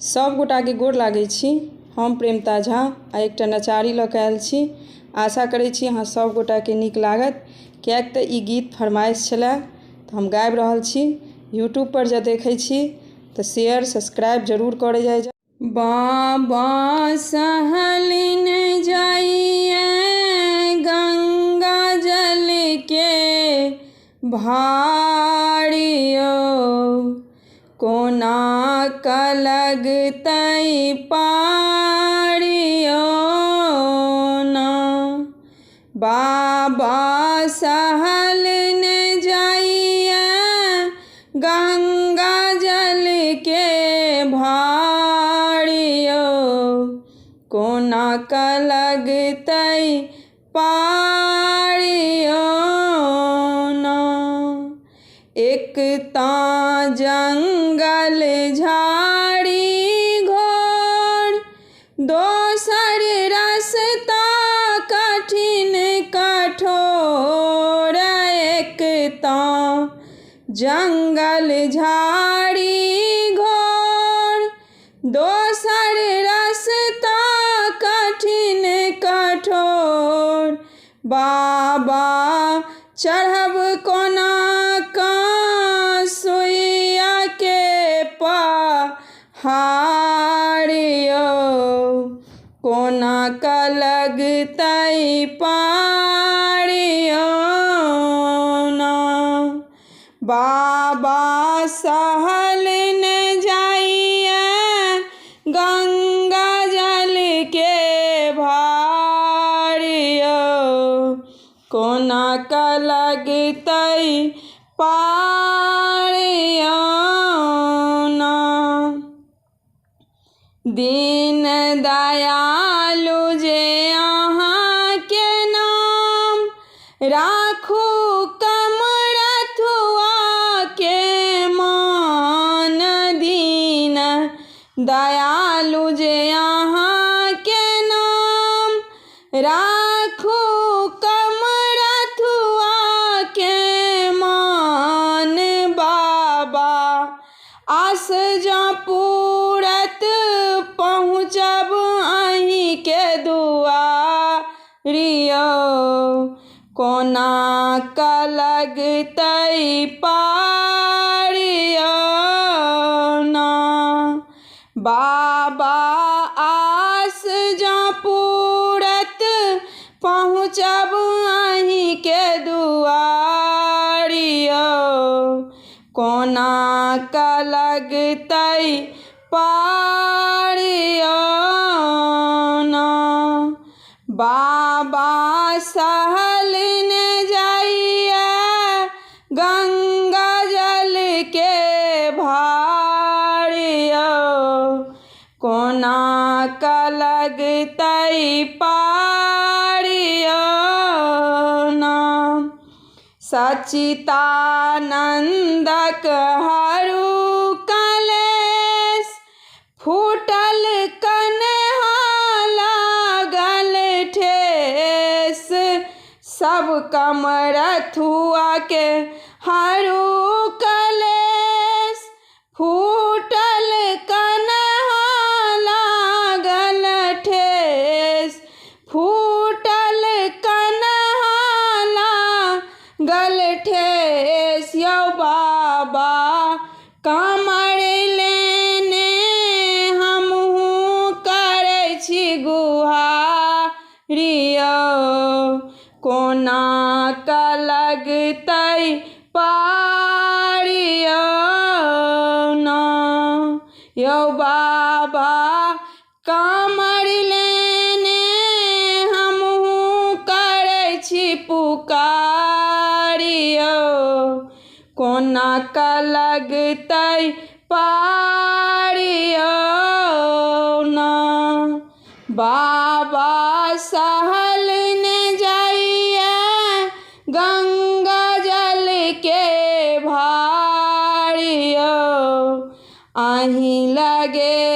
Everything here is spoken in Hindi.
सब गोटा के गोर लागै छी। हम प्रेमता झा आ एकटा नचारी लऽ कऽ आयल छी। आशा करै छी अहाँ सब गोटा के नीक लागत, किएक तऽ ई गीत फरमाइश छलै तऽ हम गाबि रहल छी। यूट्यूब पर जे देखै छी तऽ शेयर सब्सक्राइब जरूर करे जाय। बाबा सहलिन जाइए गंगा जल के भाड़ियो, कोना का लगतै पाड़ियो ना। बाबा सहलिन जाइए गंगा जल के भाड़ियो, कोना का लगतै पाड़ियो ना। एक ता जंगल झाड़ी घोर, दोसर रास्ता कठिन कठोर। एक ता जंगल झाड़ी घोर, दोसर रास्ता कठिन कठोर। बाबा चढ़ब कोना का सुइया के पहाड़ियो, कोना का लगतै पाड़ियो ना। बाबा सहलिन जाइए गंगा जल के भाड़ियो, कोना का लगतै पाड़ियो ना। दीन दयालु जे अहाँ के नाम, राखू कमरथुआ के मान। दीन दयालु जे अहाँ के नाम, राखू कमरथुआ के मान। बाबा आस जँ पूरत पहुँचब अहीं के दुआरियो, कोना का लगतै पाड़ियो ना। बाबा आस जँ पूरत पहुँचब अहीं के दुआरियो, कोना का लगतै पाड़ियो ना। बाबा सहलिन जाइए गंगा जल के भाड़ियो, कोना का लगतै पाड़ियो ना। सच्चिदानंदक हरू कलेश, फूटल कन्हा लागल ठेस। सब कमरथुआ के हरू कलेश, फूटल कन्हा लागल ठेस। फूटल कन्हा लागल ठेस। यौ बाबा कामर लेने हमहूँ करै छी गुहारियो, कोना का लगतै पाड़ियो ना। यौ बाबा कामर लेने हमहूँ करै छी पुकारियो, कोना का लगतै पाड़ियो ना। बाबा सहलिन जाइए गंगा जल के भाड़ियो, अहीं लगे